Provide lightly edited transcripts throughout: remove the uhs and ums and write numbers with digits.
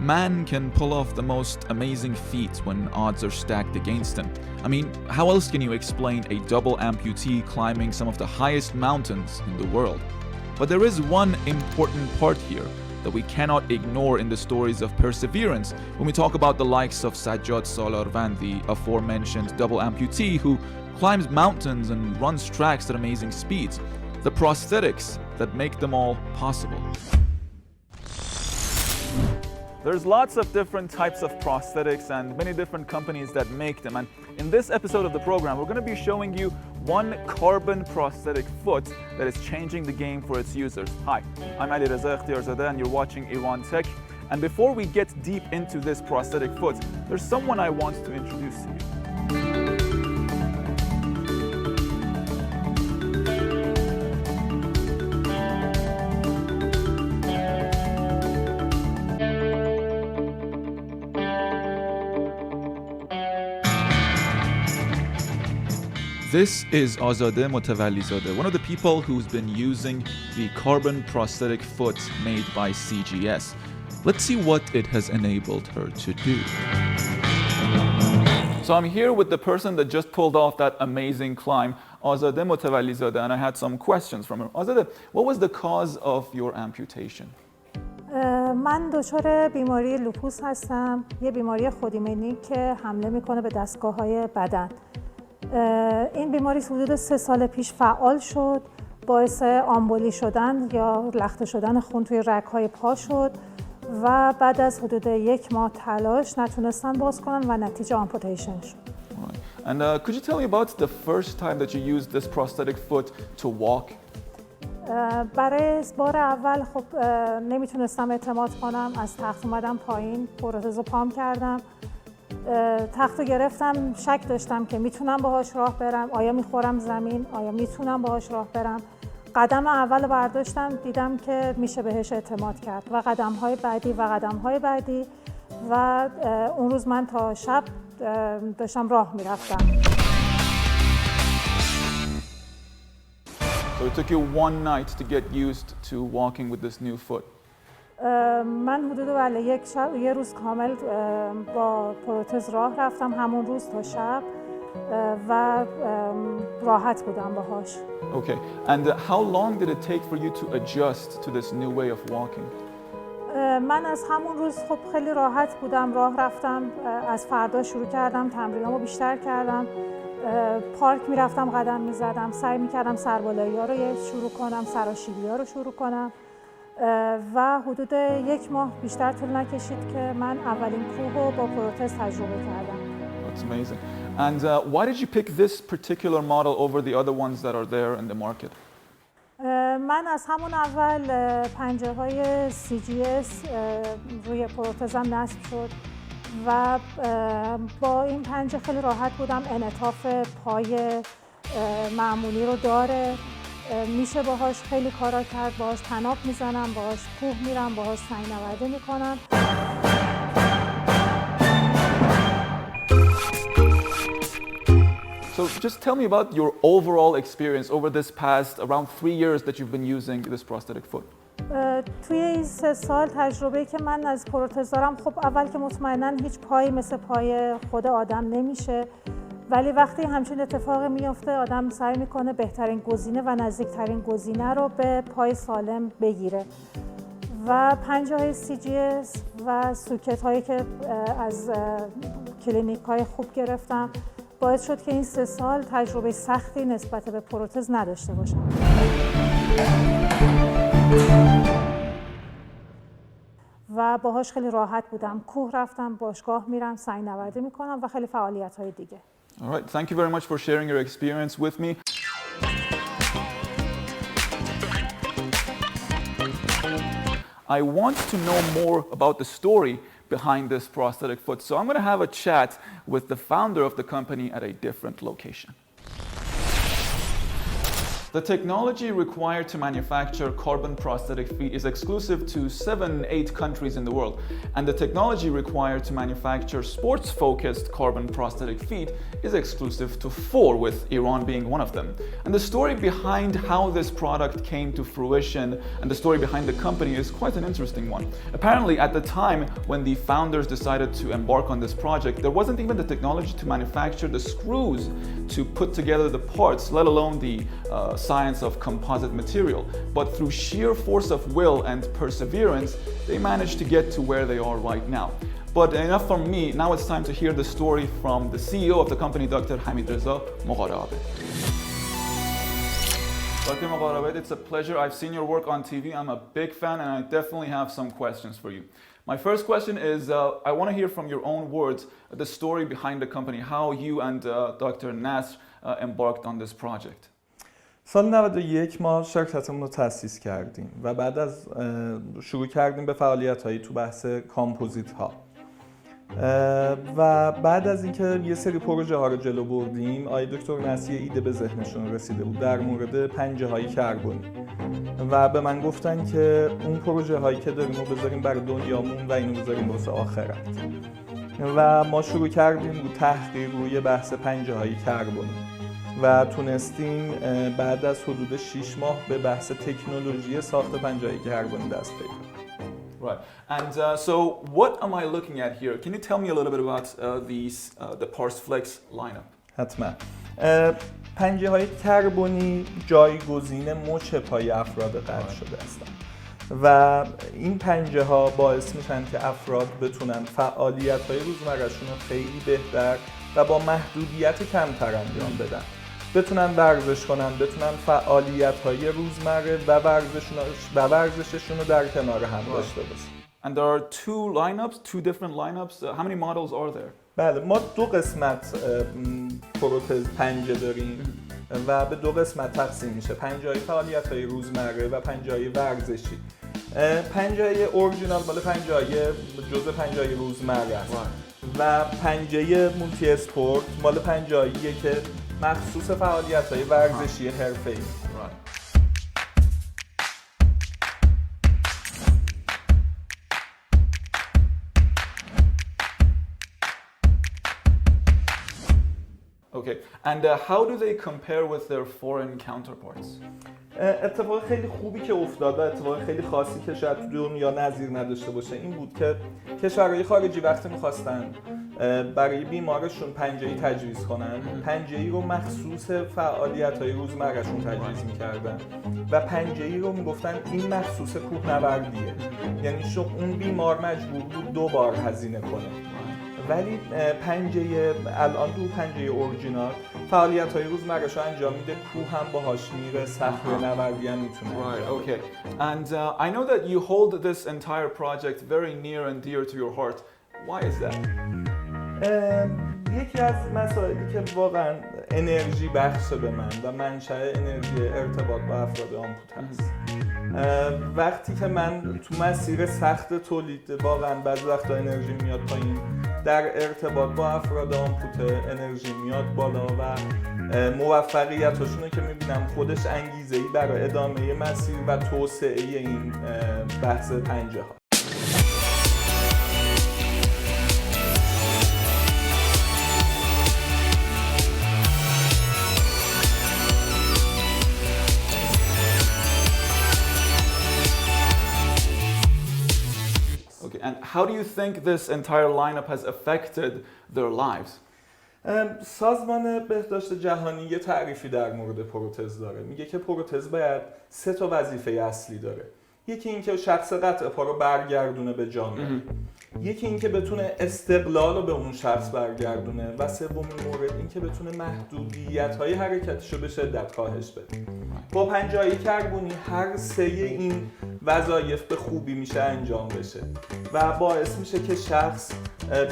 man can pull off the most amazing feats when odds are stacked against him. I mean, how else can you explain a double amputee climbing some of the highest mountains in the world? But there is one important part here that we cannot ignore in the stories of perseverance when we talk about the likes of Sajjad Salarvan, the aforementioned double amputee who climbs mountains and runs tracks at amazing speeds. The prosthetics that make them all possible. There's lots of different types of prosthetics and many different companies that make them. And in this episode of the program, we're going to be showing you one carbon prosthetic foot that is changing the game for its users. Hi, I'm Ali Reza Ekhtiyarzadeh and you're watching Iran Tech. And before we get deep into this prosthetic foot, there's someone I want to introduce to you. This is Azadeh Motawallizadeh, one of the people who's been using the carbon prosthetic foot made by CGS. Let's see what it has enabled her to do. So I'm here with the person that just pulled off that amazing climb, Azadeh Motawallizadeh, and I had some questions from her. Azadeh, what was the cause of your amputation? من دچار بیماری لوپوس هستم، یه بیماری خودایمنی که حمله میکنه به دستگاه‌های بدن. این بیماری حدود 3 سال پیش فعال شد، باعث آمبولی شدن یا لخته شدن خون توی رگ‌های پا شد و بعد از حدود 1 ماه تلاش نتونستن باز کنن و نتیجه آمپوتیشن شد. And could you tell me about the first time that you used this prosthetic foot to walk? برای بار اول خب نمیتونستم اعتماد کنم، از تخت اومدم پایین، پروتز رو پام کردم. تخت رو گرفتم، شک داشتم که میتونم باهاش راه برم، آیا میخورم زمین، آیا میتونم باهاش راه برم. قدم اول برداشتم، دیدم که میشه بهش اعتماد کرد و قدم‌های بعدی و اون روز من تا شب داشتم راه میرفتم. So it took you one night to get used to walking with this new foot. من حدود یه روز کامل با پروتز راه رفتم، همون روز تا شب و راحت بودم باهاش. Okay. And how long did it take for you to adjust to this new way of walking? من از همون روز خب خیلی راحت بودم، راه رفتم، از فردا شروع کردم، تمرینامو بیشتر کردم، پارک میرفتم، قدم میزدم، سعی میکردم سربالایی‌ها رو شروع کنم، سراشیبی‌ها رو شروع کنم و حدود 1 ماه بیشتر طول نکشید که من اولین کوه رو با پروتز تجربه کردم. That's amazing. And why did you pick this particular model over the other ones that are there in the market? من از همون اول پنجه‌های CGS روی پروتزم نصب شد و با این پنجه خیلی راحت بودم. انعطاف پای معمولی رو داره، میشه باهاش خیلی کارا کرد، باهاش تناب میزنم، باهاش کوه میرم، باهاش سنگ‌نوردی میکنم. So just tell me about your overall experience over this past around 3 years that you've been using this prosthetic foot. توی این 3 سال تجربه که من از پروتز دارم، خب اول که مطمئناً هیچ پایی مثل پای خود آدم نمیشه، ولی وقتی همچین اتفاقی میفته آدم سعی میکنه بهترین گزینه و نزدیکترین گزینه رو به پای سالم بگیره و پنجه‌های CGS و سوکت هایی که از کلینیک های خوب گرفتم باعث شد که این 3 سال تجربه سختی نسبت به پروتز نداشته باشم. و باهاش خیلی راحت بودم، کوه رفتم، باشگاه میرم، سنگ‌نوردی میکنم و خیلی فعالیت‌های دیگه. All right, thank you very much for sharing your experience with me. I want to know more about the story behind this prosthetic foot, so I'm going to have a chat with the founder of the company at a different location. The technology required to manufacture carbon prosthetic feet is exclusive to 7-8 countries in the world, and the technology required to manufacture sports-focused carbon prosthetic feet is exclusive to 4, with Iran being one of them. And the story behind how this product came to fruition and the story behind the company is quite an interesting one. Apparently, at the time when the founders decided to embark on this project, there wasn't even the technology to manufacture the screws to put together the parts, let alone the science of composite material. But through sheer force of will and perseverance, they managed to get to where they are right now. But enough from me, now it's time to hear the story from the CEO of the company, Dr. Hamidreza Moghadabed. Dr. Moghadabed, it's a pleasure. I've seen your work on TV. I'm a big fan, and I definitely have some questions for you. My first question is, I want to hear from your own words the story behind the company, how you and Dr. Nasr embarked on this project. سال 91 ما شرکتمون رو تأسیس کردیم و بعد از شروع کردیم به فعالیت‌هایی تو بحث کامپوزیت ها و بعد از اینکه یه سری پروژه ها رو جلو بردیم، آقای دکتر نصیر ایده به ذهنشون رسیده بود در مورد پنجه های کربنی و به من گفتن که اون پروژه هایی که داریم رو بذاریم برای دنیامون و اینو بذاریم واسه آخرت و ما شروع کردیم رو تحقیق روی بحث پنجه های کربنی و تونستیم بعد از حدود 6 ماه به بحث تکنولوژی ساخت پنجه های کربنی دست پیدا کنیم. Right, and so what am I looking at here? Can you tell me a little bit about the PROSTHETIC lineup? حتما. پنجه های کربنی جایگزین مچ پای افراد قطع شده هستند و این پنجه ها باعث میشن که افراد بتونن فعالیت های روزمرهشون رو خیلی بهتر و با محدودیت کمتر انجام بدن، بتونن ورزش کنن، بتونن فعالیت های روزمره و ورزششون رو در کنار هم داشته باشن. And there are two different lineups. How many models are there? بله، ما 2 قسمت پروتز پنجه داریم و به 2 قسمت تقسیم میشه: پنجه های فعالیت های روزمره و پنجه های ورزشی. پنجه های اورجینال مال پنجه های جزء پنجه های روزمره است و پنجه مولتی اسپورت مال پنجه هاییه که مخصوص فعالیت های ورزشی حرفه‌ای. Okay, and how do they compare with their foreign counterparts? اتفاق خیلی خوبی که افتاد و اتفاق خیلی خاصی که شاید تو دنیا نظیر نداشته باشه این بود که کشورهای خارجی وقتی می‌خواستن برای بیمارشون پنجه‌ای تجویز کنن، پنجه‌ای رو مخصوص فعالیت‌های روزمرهشون تجویز می‌کردن و پنجه‌ای رو میگفتن این مخصوص کوهنوردیه، یعنی اون بیمار مجبور بود 2 بار هزینه کنه. ولی الان تو پنجه اورجینال فعالیت‌های روزمره‌شو انجام میده، کوه هم باهاش میره، صخره نوردی هم میتونه. Right, okay. And I know that you hold this entire project very near and dear to your heart. Why is that? یکی از مسائلی که واقعا انرژی بخشه به من و منشأ انرژی ارتباط با افراد آمپوته است. وقتی که من تو مسیر سخت تولید واقعا بعضی وقتا انرژی میاد پایین، در ارتباط با افراد آمپوته انرژی میاد بالا و موفقیتاشون رو که میبینم خودش انگیزه‌ای برای ادامه مسیر و توسعه این بحث پنجه ها. And how do you think this entire lineup has affected their lives? سازمان بهداشت جهانی یه تعریفی در مورد پروتز داره. میگه که پروتز باید 3 تا وظیفه اصلی داره. یکی این که شخص قطع پا رو برگردونه به جامعه. یکی این که بتونه استقلال رو به اون شخص برگردونه و سومین مورد این که بتونه محدودیت‌های حرکتش رو به شدت کاهش بده. با پنجه‌های کربنی هر 3 این وظایف به خوبی میشه انجام بشه و باعث میشه که شخص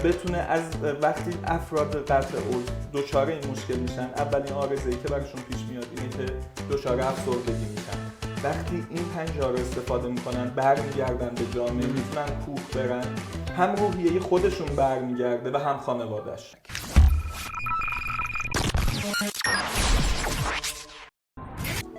بتونه از وقتی افراد قطع عضو دچار این مشکل میشن، اولین عارضه‌ای که براشون پیش میاد اینه که دچار افسردگی میشن. وقتی این پنجه رو استفاده میکنن برمیگردن به جامعه، میتونن کوه برن، هم روحیه خودشون برمیگرده و هم خانواده‌اش.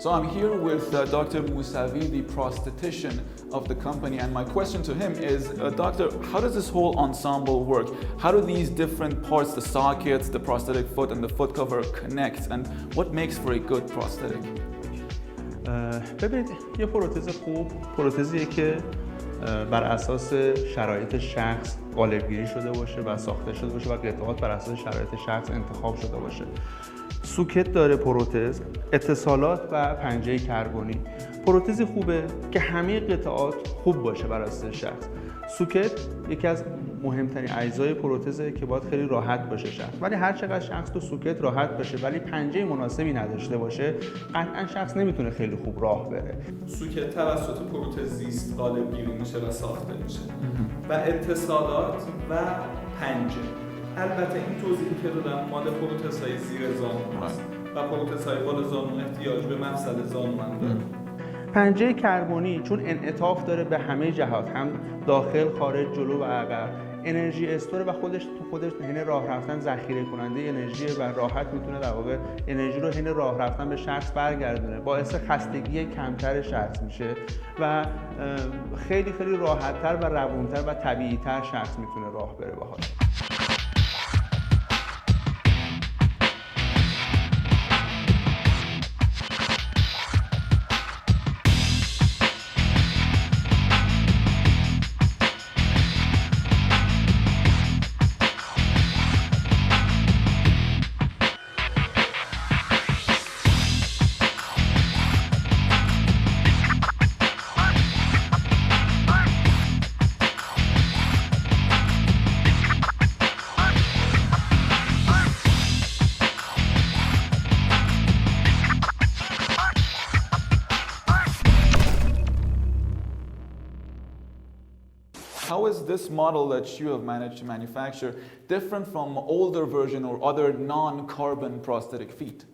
So I'm here with Dr. Mousavi, the prosthetician of the company, and my question to him is, Doctor, how does this whole ensemble work? How do these different parts, the sockets, the prosthetic foot and the foot cover connect, and what makes for a good prosthetic? ببینید یه پروتز خوب پروتزیه که بر اساس شرایط شخص قالب‌گیری شده باشه و ساخته شده باشه و قطعات بر اساس شرایط شخص انتخاب شده باشه. سوکت داره پروتز، اتصالات و پنجه کربنی. پروتزی خوبه که همه قطعات خوب باشه بر اساس شخص. سوکت یکی از مهمترین اجزای پروتزه که باید خیلی راحت باشه شخص. ولی هر چقدر شخص تو سوکت راحت باشه ولی پنجه مناسبی نداشته باشه، قطعا شخص نمیتونه خیلی خوب راه بره. سوکت توسط پروتزیست قالب‌گیری میشه و ساخته میشه و اتصالات و پنجه. البته این توضیحی که دادم مال پروتزهای زیر زانو هست و پروتزهای بالا زانو احتیاج به مفصل زانو داره. پنجه کربنی چون انعطاف داره به همه جهات، هم داخل، خارج، جلو و عقب، انرژی استوره و خودش تو خودش حین راه رفتن ذخیره کننده انرژی و راحت میتونه در واقع انرژی رو حین راه رفتن به شخص برگردونه، باعث خستگی کمتر شخص میشه و خیلی خیلی راحت‌تر و روونتر و طبیعی‌تر شخص میتونه راه بره باهاش. How is this model that you have managed to manufacture different from older version or other non-carbon prosthetic feet?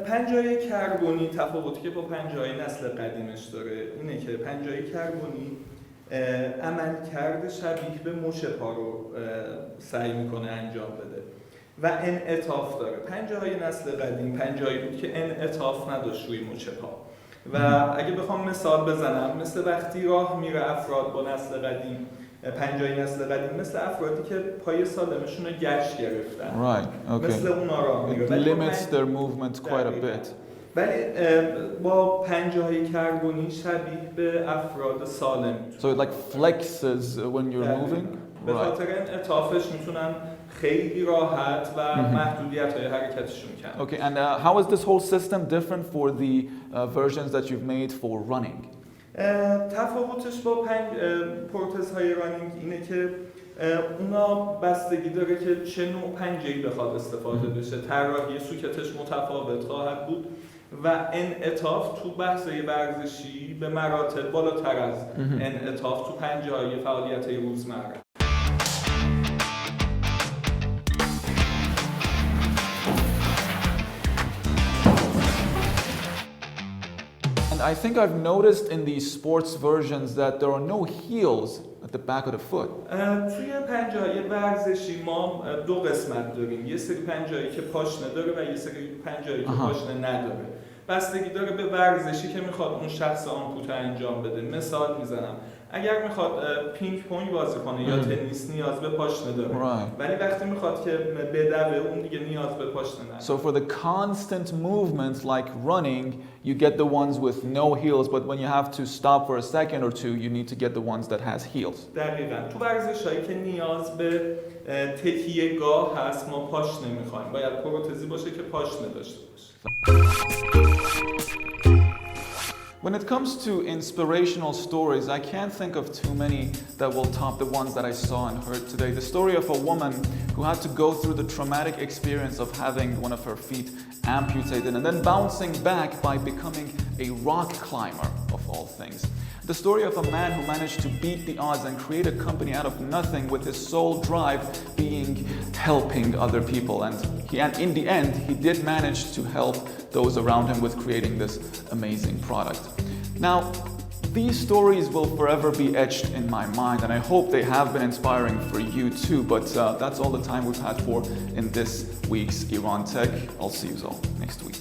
پنجه‌های کربنی تفاوتی که با پنجه‌های نسل قدیمش داره اینه که پنجه‌های کربنی عملکرد شبیه به مچ پا رو سعی میکنه انجام بده و انعطاف داره. پنجه‌های نسل قدیم پنجه‌ای بود که انعطاف نداشت روی مچ پا و اگه بخوام مثال بزنم مثل وقتی راه میره افراد با نسل قدیم، پنجه‌های نسل قدیم مثل افرادی که پای سالمشون رو گچ گرفتن. Right, okay. مثل اونا راه میره. It limits their movement quite a bit. ولی با پنجه‌های کربنی شبیه به افراد سالم. So it like flexes when you're moving? به خاطر انعطافش میتونن خیلی راحت و محدودیت‌های حرکتشون کم. Okay, and how is this whole system different for the versions that you've made for running? تفاوتش با پروتزهای رانینگ اینه که اونا بستگی داره که چه نوع پنجه‌ای بخواد استفاده بشه. طراحی سوکتش متفاوت خواهد بود و انعطاف تو بحث‌های ورزشی به مراتب بالاتر از انعطاف تو پنجه‌های فعالیت‌های روزمره. I think I've noticed in these sports versions that there are no heels at the back of the foot. توی پنجه‌های ورزشی ما دو قسمت داریم. یه سری پنجه‌ای که پاشنه داره و یه سری پنجه‌ای که پاشنه نداره. بستگی داره به ورزشی که میخواد اون شخص آمپوته انجام بده. مثال میزنم. اگر میخواد پینگ پونگ بازی کنه یا تنیس نیاز به پاشنه داره. ولی وقتی میخواد که بدوه اون دیگه نیاز به پاشنه نداره. So for the constant movements like running, you get the ones with no heels, but when you have to stop for a second or two, you need to get the ones that has heels. دقیقاً. تو ورزشایی که نیاز به تکیه گاه هست ما پاشنه میخوایم. باید پروتزی باشه که پاشنه داشته باشه. When it comes to inspirational stories, I can't think of too many that will top the ones that I saw and heard today. The story of a woman who had to go through the traumatic experience of having one of her feet amputated and then bouncing back by becoming a rock climber, of all things. The story of a man who managed to beat the odds and create a company out of nothing with his sole drive being helping other people. And in the end, he did manage to help those around him with creating this amazing product. Now, these stories will forever be etched in my mind, and I hope they have been inspiring for you too, but that's all the time we've had for in this week's Iran Tech. I'll see you all next week.